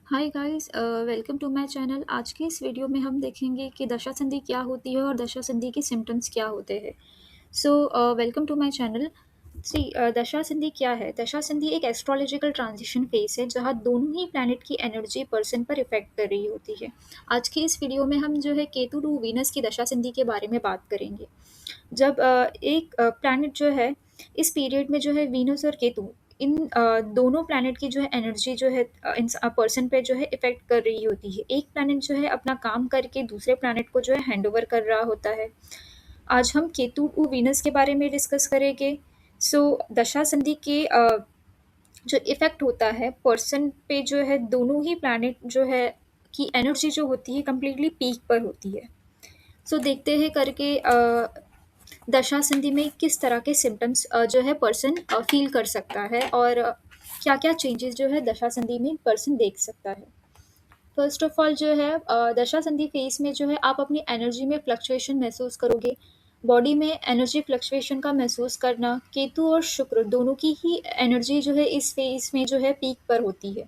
Hi guys, welcome to my channel. आज की इस वीडियो में हम देखेंगे कि दशा संधि क्या होती है और दशा संधि के सिम्टम्स क्या होते हैं। So welcome to my channel. सी दशा संधि क्या है? दशा संधि एक एस्ट्रोलॉजिकल ट्रांजिशन फेस है जहाँ दोनों ही प्लैनेट की एनर्जी पर्सन पर इफेक्ट कर रही होती है। आज की इस वीडियो में हम जो है केतु टू वीनस की दशा संधि के बारे में बात करेंगे। जब एक प्लैनेट जो है इस पीरियड में जो है वीनस और केतु इन दोनों प्लैनेट की जो है एनर्जी जो है पर्सन पे जो है इफेक्ट कर रही होती है। एक प्लैनेट जो है अपना काम करके दूसरे प्लैनेट को जो है हैंड ओवर कर रहा होता है। आज हम केतु टू वीनस के बारे में डिस्कस करेंगे। सो दशा संधि के जो इफेक्ट होता है पर्सन पे जो है दोनों ही प्लैनेट जो है की एनर्जी जो होती है कम्प्लीटली पीक पर होती है। सो देखते हैं करके दशा संधि में किस तरह के सिम्टम्स जो है पर्सन फील कर सकता है और क्या क्या चेंजेस जो है दशा संधि में पर्सन देख सकता है। फर्स्ट ऑफ ऑल जो है दशा संधि फेज में जो है आप अपनी एनर्जी में फ्लक्चुएशन महसूस करोगे। बॉडी में एनर्जी फ्लक्चुएशन का महसूस करना, केतु और शुक्र दोनों की ही एनर्जी जो है इस फेज में जो है पीक पर होती है।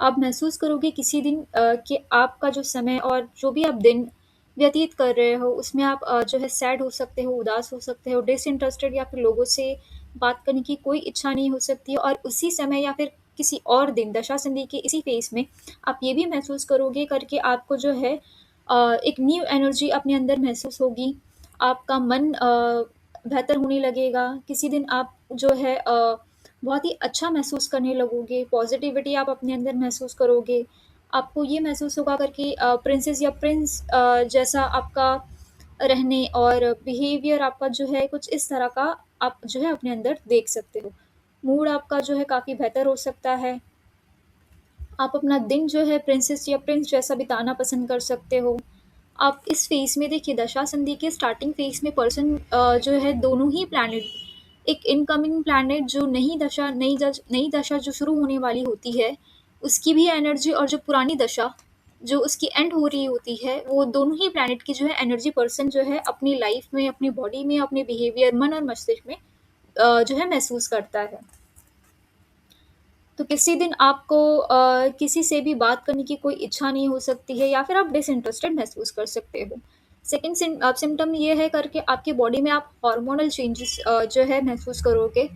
आप महसूस करोगे किसी दिन कि आपका जो समय और जो भी आप दिन व्यतीत कर रहे हो उसमें आप जो है सैड हो सकते हो, उदास हो सकते हो, डिसइंटरेस्टेड या फिर लोगों से बात करने की कोई इच्छा नहीं हो सकती है। और उसी समय या फिर किसी और दिन दशा संधि के इसी फेज में आप ये भी महसूस करोगे करके आपको जो है एक न्यू एनर्जी अपने अंदर महसूस होगी। आपका मन बेहतर होने लगेगा। किसी दिन आप जो है बहुत ही अच्छा महसूस करने लगोगे, पॉजिटिविटी आप अपने अंदर महसूस करोगे। आपको ये महसूस होगा करके प्रिंसेस या प्रिंस जैसा आपका रहने और बिहेवियर आपका जो है कुछ इस तरह का आप जो है अपने अंदर देख सकते हो। मूड आपका जो है काफ़ी बेहतर हो सकता है। आप अपना दिन जो है प्रिंसेस या प्रिंस जैसा बिताना पसंद कर सकते हो। आप इस फेज में देखिए दशा संधि के स्टार्टिंग फेज में पर्सन जो है दोनों ही प्लैनेट, एक इनकमिंग प्लैनेट जो नई दशा जो शुरू होने वाली होती है उसकी भी एनर्जी और जो पुरानी दशा जो उसकी एंड हो रही होती है वो दोनों ही प्लैनेट की जो है एनर्जी पर्सन जो है अपनी लाइफ में, अपनी बॉडी में, अपने बिहेवियर, मन और मस्तिष्क में जो है महसूस करता है। तो किसी दिन आपको किसी से भी बात करने की कोई इच्छा नहीं हो सकती है या फिर आप डिसइंटरेस्टेड महसूस कर सकते हो। सेकेंड सिम्टम ये है करके आपकी बॉडी में आप हार्मोनल चेंजेस जो है महसूस करोगे।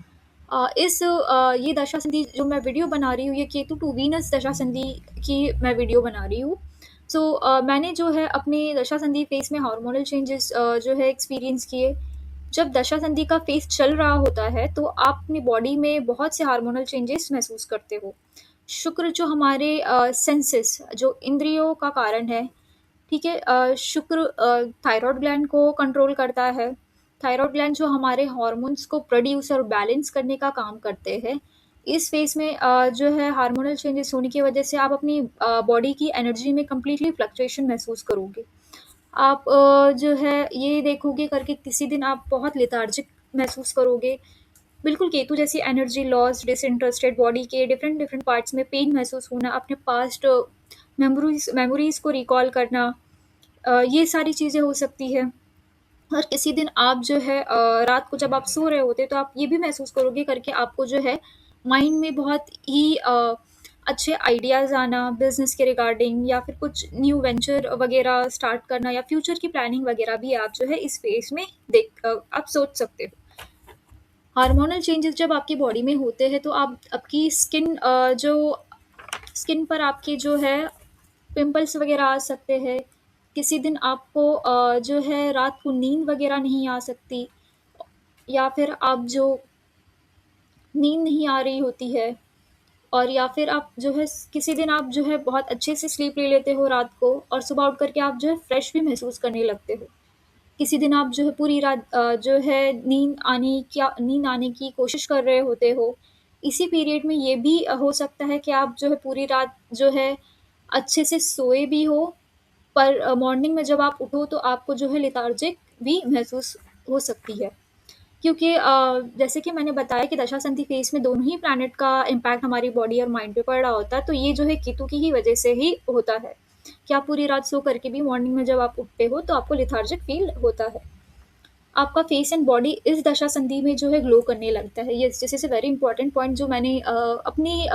ये दशा संधि जो मैं वीडियो बना रही हूँ ये केतु टू वीनस दशा संधि की मैं वीडियो बना रही हूँ। मैंने जो है अपने दशा संधि फेस में हार्मोनल चेंजेस जो है एक्सपीरियंस किए। जब दशा संधि का फेज चल रहा होता है तो आप अपनी बॉडी में बहुत से हार्मोनल चेंजेस महसूस करते हो। शुक्र जो हमारे सेंसेस जो इंद्रियों का कारण है, ठीक है, शुक्र थायराइड ग्लैंड को कंट्रोल करता है। थायराइड ग्लैंड जो हमारे हार्मोन्स को प्रोड्यूस और बैलेंस करने का काम करते हैं। इस फेज में जो है हार्मोनल चेंजेस होने की वजह से आप अपनी बॉडी की एनर्जी में कम्प्लीटली फ्लक्चुएशन महसूस करोगे। आप जो है ये देखोगे करके किसी दिन आप बहुत लेथार्जिक महसूस करोगे। बिल्कुल केतु जैसी एनर्जी लॉस, डिसइंटरेस्टेड, बॉडी के डिफरेंट डिफरेंट पार्ट्स में पेन महसूस होना, अपने पास्ट मेमोरीज को रिकॉल करना, ये सारी चीज़ें हो सकती है। और किसी दिन आप जो है रात को जब आप सो रहे होते तो आप ये भी महसूस करोगे करके आपको जो है माइंड में बहुत ही अच्छे आइडियाज़ आना बिजनेस के रिगार्डिंग या फिर कुछ न्यू वेंचर वगैरह स्टार्ट करना या फ्यूचर की प्लानिंग वगैरह भी आप जो है इस फेज में आप सोच सकते हो। हार्मोनल चेंजेस जब आपकी बॉडी में होते हैं तो आप आपकी स्किन पर आपके जो है पिंपल्स वगैरह आ सकते हैं। किसी दिन आपको जो है रात को नींद वगैरह नहीं आ सकती या फिर आप जो नींद नहीं आ रही होती है। और या फिर आप जो है किसी दिन आप जो है बहुत अच्छे से स्लीप ले लेते हो रात को और सुबह उठ करके आप जो है फ्रेश भी महसूस करने लगते हो। किसी दिन आप जो है पूरी रात जो है नींद आने की कोशिश कर रहे होते हो। इसी पीरियड में ये भी हो सकता है कि आप जो है पूरी रात जो है अच्छे से सोए भी हो, पर मॉर्निंग में जब आप उठो तो आपको जो है लेथार्जिक भी महसूस हो सकती है। क्योंकि जैसे कि मैंने बताया कि दशा संधि फेज में दोनों ही प्लैनेट का इम्पैक्ट हमारी बॉडी और माइंड पे पड़ रहा होता है, तो ये जो है केतु की ही वजह से ही होता है कि आप पूरी रात सो करके भी मॉर्निंग में जब आप उठते हो तो आपको लेथार्जिक फील होता है। आपका फेस एंड बॉडी इस दशा संधि में जो है ग्लो करने लगता है। ये this is a very important point जो मैंने अपनी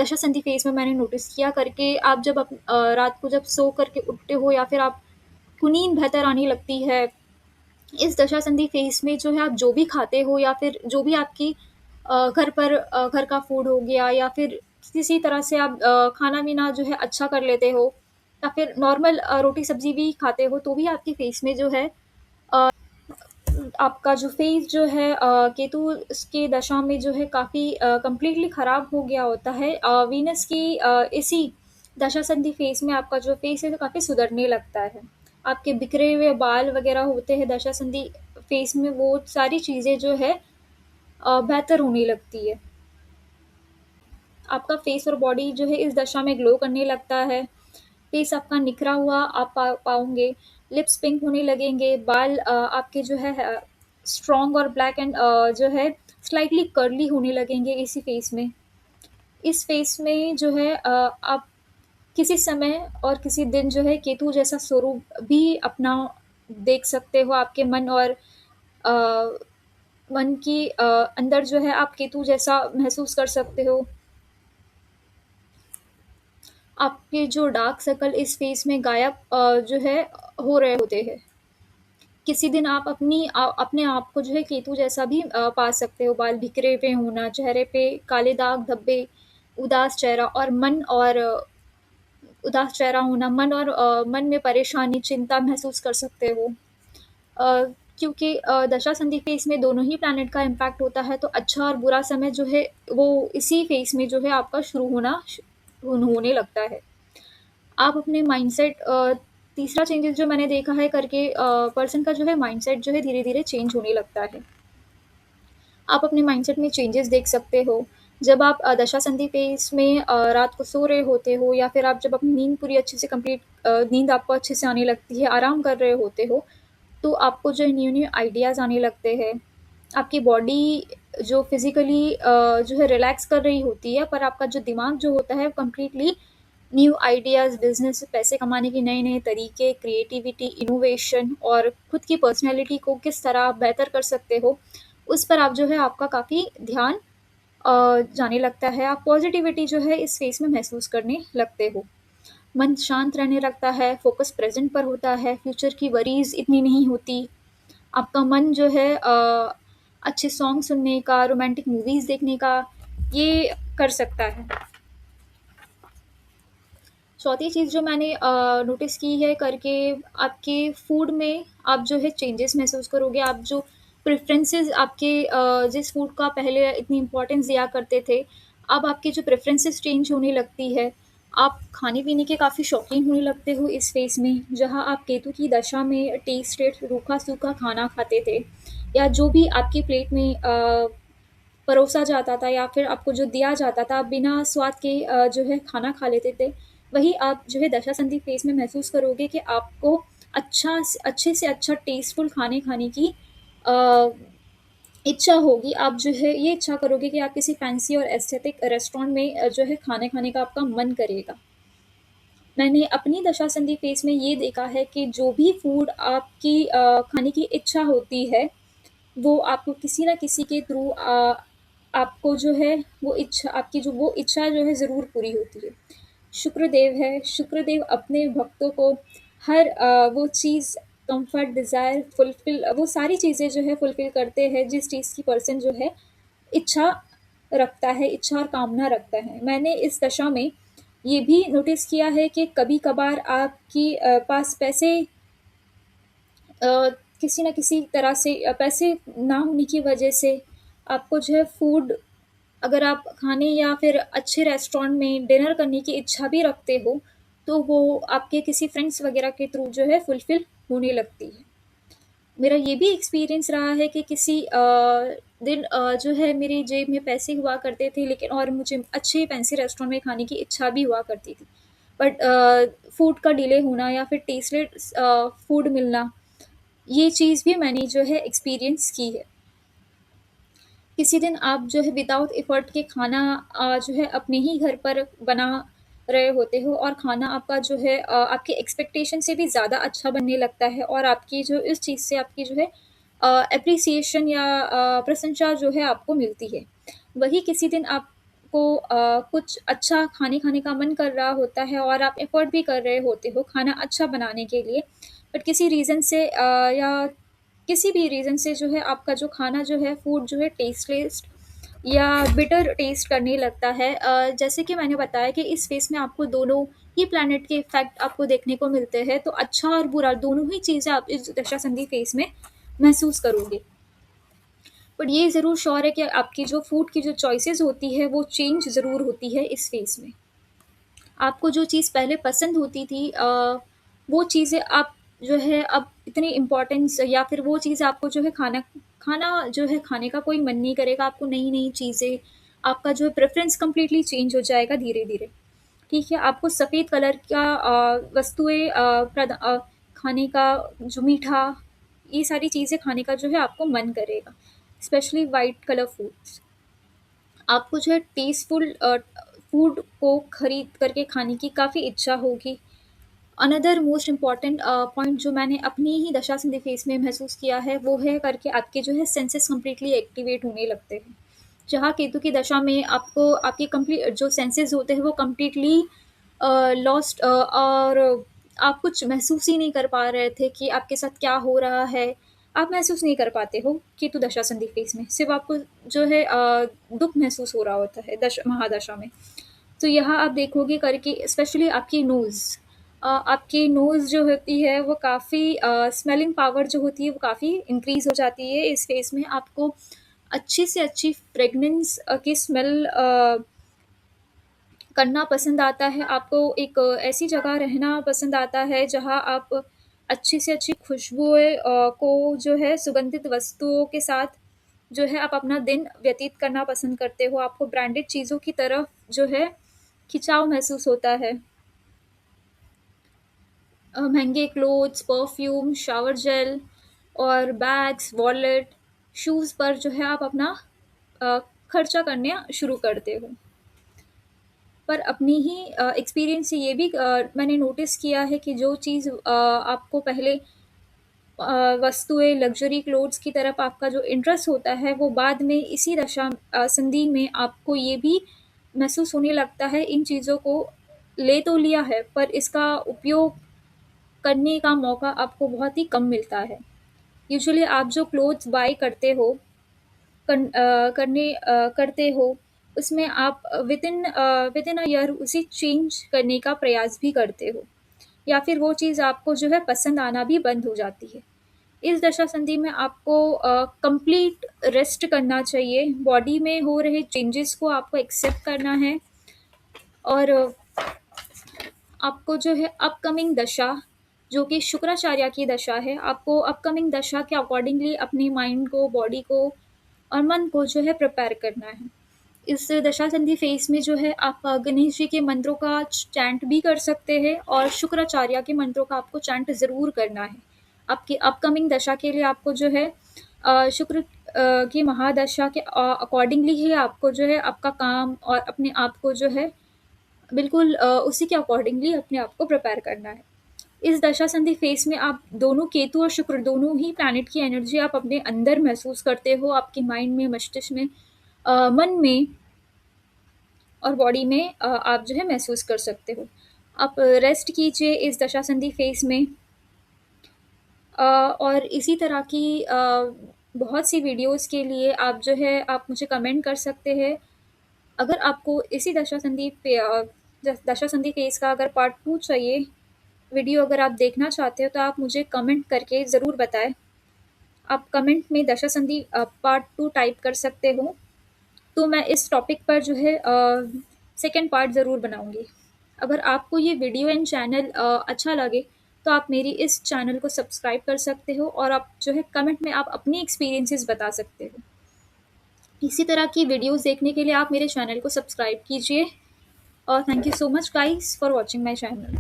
दशा संधि फेज़ में मैंने नोटिस किया करके, आप जब रात को जब सो करके उठते हो या फिर आपको नींद बेहतर आने लगती है, इस दशा संधि फेज़ में जो है आप जो भी खाते हो या फिर जो भी आपकी घर का फूड हो गया या फिर किसी तरह से आप खाना-पीना जो है अच्छा कर लेते हो या फिर नॉर्मल रोटी-सब्ज़ी भी खाते हो, तो भी आपके फेस में जो है आपका जो फेस जो है केतु उसके दशा में जो है काफ़ी कंप्लीटली ख़राब हो गया होता है। वीनस की इसी दशा संधि फेस में आपका जो फेस है, तो काफ़ी सुधरने लगता है। आपके बिखरे हुए बाल वग़ैरह होते हैं दशा संधि फेस में, वो सारी चीज़ें जो है बेहतर होने लगती है। आपका फेस और बॉडी जो है इस दशा में ग्लो करने लगता है। फेस आपका निखरा हुआ आप पाओगे, लिप्स पिंक होने लगेंगे, बाल आपके जो है स्ट्रॉन्ग और ब्लैक एंड जो है स्लाइटली कर्ली होने लगेंगे इसी फेस में। इस फेस में जो है आप किसी समय और किसी दिन जो है केतु जैसा स्वरूप भी अपना देख सकते हो। आपके मन और अ, मन की अंदर जो है आप केतु जैसा महसूस कर सकते हो। आपके जो डार्क सर्कल इस फेस में गायब जो है हो रहे होते हैं। किसी दिन आप अपने आप को जो है केतु जैसा भी पा सकते हो। बाल बिखरे हुए होना, चेहरे पे काले दाग धब्बे, उदास चेहरा और उदास चेहरा होना, मन में परेशानी, चिंता महसूस कर सकते हो। अ, क्योंकि दशा संधि फेस में दोनों ही प्लैनेट का इम्पैक्ट होता है, तो अच्छा और बुरा समय जो है वो इसी फेस में जो है आपका होने लगता है। आप अपने माइंडसेट तीसरा चेंजेस जो मैंने देखा है करके पर्सन का जो है माइंडसेट जो है धीरे-धीरे चेंज होने लगता है। आप अपने माइंडसेट में चेंजेस देख सकते हो। जब आप दशा संधि फेज़ में रात को सो रहे होते हो या फिर आप जब अपनी नींद पूरी अच्छे से नींद आपको अच्छे से आने लगती है, आराम कर रहे होते हो, तो आपको जो है न्यू-न्यू आइडियाज़ आने लगते हैं। आपकी बॉडी जो फिज़िकली जो है रिलैक्स कर रही होती है, पर आपका जो दिमाग जो होता है कंप्लीटली न्यू आइडियाज़, बिज़नेस, पैसे कमाने के नए-नए तरीके, क्रिएटिविटी, इनोवेशन और खुद की पर्सनैलिटी को किस तरह आप बेहतर कर सकते हो, उस पर आप जो है आपका काफ़ी ध्यान जाने लगता है। आप पॉज़िटिविटी जो है इस फ़ेज़ में महसूस करने लगते हो। मन शांत रहने लगता है, फ़ोकस प्रेज़ेंट पर होता है, फ्यूचर की वरीज़ इतनी नहीं होती। आपका मन जो है अच्छे सॉन्ग सुनने का, रोमांटिक मूवीज़ देखने का, ये कर सकता है। चौथी चीज़ जो मैंने नोटिस की है करके, आपके फूड में आप जो है चेंजेस महसूस करोगे। आप जो प्रेफ़रेंसेस आपके जिस फूड का पहले इतनी इम्पोर्टेंस दिया करते थे, अब आपकी जो प्रेफ़रेंसेस चेंज होने लगती है। आप खाने-पीने के काफ़ी शौकीन होने लगते हो इस फ़ेज़ में, जहाँ आप केतु की दशा में टेस्टेड रूखा-सूखा खाना खाते थे या जो भी आपकी प्लेट में परोसा जाता था या फिर आपको जो दिया जाता था, आप बिना स्वाद के जो है खाना खा लेते थे। वही आप जो है दशा संधि फेज़ में महसूस करोगे कि आपको अच्छे से अच्छा टेस्टफुल खाने खाने की अ, इच्छा होगी। आप जो है ये इच्छा करोगे कि आप किसी फैंसी और एस्थेटिक रेस्टोरेंट में जो है खाने खाने का आपका मन करेगा। मैंने अपनी दशा संधि फेज़ में ये देखा है कि जो भी फूड आपकी खाने की इच्छा होती है, वो आपको किसी न किसी के थ्रू आपको जो है वो इच्छा जो है ज़रूर पूरी होती है। शुक्रदेव है, शुक्रदेव अपने भक्तों को हर वो चीज़ कम्फ़र्ट, डिज़ायर, वो सारी चीज़ें जो है फुलफ़िल करते हैं, जिस चीज़ की पर्सन जो है इच्छा रखता है, इच्छा और कामना रखता है। मैंने इस दशा में ये भी नोटिस किया है कि कभी-कभार आपकी पास पैसे अ, किसी न किसी तरह से पैसे ना होने की वजह से आपको जो है फूड, अगर आप खाने या फिर अच्छे रेस्टोरेंट में डिनर करने की इच्छा भी रखते हो, तो वो आपके किसी फ्रेंड्स वगैरह के थ्रू जो है फुलफ़िल होने लगती है। मेरा ये भी एक्सपीरियंस रहा है कि किसी दिन जो है मेरी जेब में पैसे हुआ करते थे, लेकिन और मुझे अच्छे फैंसी रेस्टोरेंट में खाने की इच्छा भी हुआ करती थी। बट फूड का डिले होना या फिर टेस्टलेस फूड मिलना, ये चीज़ भी मैंने जो है एक्सपीरियंस की है। किसी दिन आप जो है विदाउट एफर्ट के खाना जो है अपने ही घर पर बना रहे होते हो और खाना आपका जो है आपके एक्सपेक्टेशन से भी ज़्यादा अच्छा बनने लगता है और आपकी जो इस चीज़ से आपकी जो है एप्रिसिएशन या प्रशंसा जो है आपको मिलती है। वही किसी दिन आप आपको कुछ अच्छा खाने का मन कर रहा होता है और आप एफ़र्ट भी कर रहे होते हो खाना अच्छा बनाने के लिए, बट किसी रीज़न से या किसी भी रीज़न से जो है आपका जो खाना जो है, फूड जो है टेस्टलेस या बिटर टेस्ट करने लगता है। जैसे कि मैंने बताया कि इस फ़ेज़ में आपको दोनों ही प्लैनेट के इफ़ेक्ट आपको देखने को मिलते हैं, तो अच्छा और बुरा दोनों ही चीज़ें आप इस दशासंधि फ़ेज़ में महसूस करोगे। बट ये ज़रूर श्योर है कि आपकी जो फूड की जो चॉइसेस होती है वो चेंज ज़रूर होती है इस फेज़ में। आपको जो चीज़ पहले पसंद होती थी वो चीज़ें आप जो है अब इतनी इम्पोर्टेंस या फिर वो चीज़ आपको जो है खाना खाना जो है खाने का कोई मन नहीं करेगा, आपको नई-नई चीज़ें आपका जो है प्रेफ़रेंस कंप्लीटली चेंज हो जाएगा धीरे-धीरे। ठीक है, आपको सफ़ेद कलर का वस्तुएँ खाने का जो मीठा, ये सारी चीज़ें खाने का जो है आपको मन करेगा, स्पेशली व्हाइट कलर फूड्स। आपको जो है टेस्टफुल फूड को खरीद करके खाने की काफ़ी इच्छा होगी। अनदर मोस्ट इम्पॉर्टेंट पॉइंट जो मैंने अपनी ही दशासंधि फेज़ में महसूस किया है, वो है करके आपके जो है सेंसेस कंप्लीटली एक्टिवेट होने लगते हैं। जहाँ केतु की दशा में आपको आपके कंप्लीट जो सेंसेस होते हैं वो कंप्लीटली लॉस्ट और आप कुछ महसूस ही नहीं कर पा रहे थे कि आपके साथ क्या हो रहा है। आप महसूस नहीं कर पाते हो केतु दशा संधि फेज़ में, सिर्फ़ आपको जो है दुःख महसूस हो रहा होता है महादशा में। तो यहाँ आप देखोगे करके स्पेशली आपकी नोज़ आपकी नोज़ जो होती है वो काफ़ी स्मेलिंग पावर जो होती है वो काफ़ी इंक्रीज़ हो जाती है इस फेज़ में। आपको अच्छी से अच्छी फ्रेगनेंस की स्मेल करना पसंद आता है, आपको एक ऐसी जगह रहना पसंद आता है जहाँ आप अच्छी से अच्छी खुशबुएँ को जो है सुगंधित वस्तुओं के साथ जो है आप अपना दिन व्यतीत करना पसंद करते हो। आपको ब्रांडेड चीज़ों की तरफ जो है खिंचाव महसूस होता है। महँगे क्लोथ्स, परफ्यूम, शावर जेल और बैग्स, वॉलेट, शूज़ पर जो है आप अपना अ, खर्चा करने शुरू करते हो। पर अपनी ही एक्सपीरियंस से ये भी मैंने नोटिस किया है कि जो चीज़ आपको पहले वस्तुएँ, लग्ज़री क्लोथ्स की तरफ आपका जो इंटरेस्ट होता है, वो बाद में इसी संधि में आपको ये भी महसूस होने लगता है, इन चीज़ों को ले तो लिया है, पर इसका उपयोग करने का मौका आपको बहुत ही कम मिलता है। यूजुअली आप जो क्लोथ्स बाय करते हो, उसमें आप विदिन अ ईयर उसे चेंज करने का प्रयास भी करते हो या फिर वो चीज़ आपको जो है पसंद आना भी बंद हो जाती है। इस दशा संधि में आपको कंप्लीट रेस्ट करना चाहिए, बॉडी में हो रहे चेंजेस को आपको एक्सेप्ट करना है और आपको जो है अपकमिंग दशा जो कि शुक्राचार्य की दशा है, आपको अपकमिंग दशा के अकॉर्डिंगली अपने माइंड को, बॉडी को और मन को जो है प्रिपेयर करना है। इस दशा संधि फेज़ में जो है आप गणेश जी के मंत्रों का चैंट भी कर सकते हैं और शुक्राचार्य के मंत्रों का आपको चैंट ज़रूर करना है। आपकी अपकमिंग दशा के लिए आपको जो है शुक्र की महादशा के अकॉर्डिंगली ही आपको जो है आपका काम और अपने आप को जो है बिल्कुल उसी के अकॉर्डिंगली अपने आप को प्रिपेयर करना है। इस दशा संधि फेज़ में आप दोनों केतु और शुक्र दोनों ही प्लैनेट की एनर्जी आप अपने अंदर महसूस करते हो, आपके माइंड में, मस्तिष्क में, मन में और बॉडी में आप जो है महसूस कर सकते हो। आप रेस्ट कीजिए इस दशा संधि फेज़ में और इसी तरह की बहुत सी वीडियोज़ के लिए आप जो है आप मुझे कमेंट कर सकते हैं। अगर आपको इसी दशा संधि फेज़ का अगर पार्ट 2 चाहिए, वीडियो अगर आप देखना चाहते हो तो आप मुझे कमेंट करके ज़रूर बताएँ। आप कमेंट में दशा संधि पार्ट 2 टाइप कर सकते हो, तो मैं इस टॉपिक पर जो है सेकंड पार्ट ज़रूर बनाऊँगी। अगर आपको ये वीडियो एंड चैनल अच्छा लगे, तो आप मेरी इस चैनल को सब्सक्राइब कर सकते हो और आप जो है कमेंट में आप अपनी एक्सपीरियंसेस बता सकते हो। इसी तरह की वीडियोज़ देखने के लिए आप मेरे चैनल को सब्सक्राइब कीजिए और thank you so much guys for watching my channel.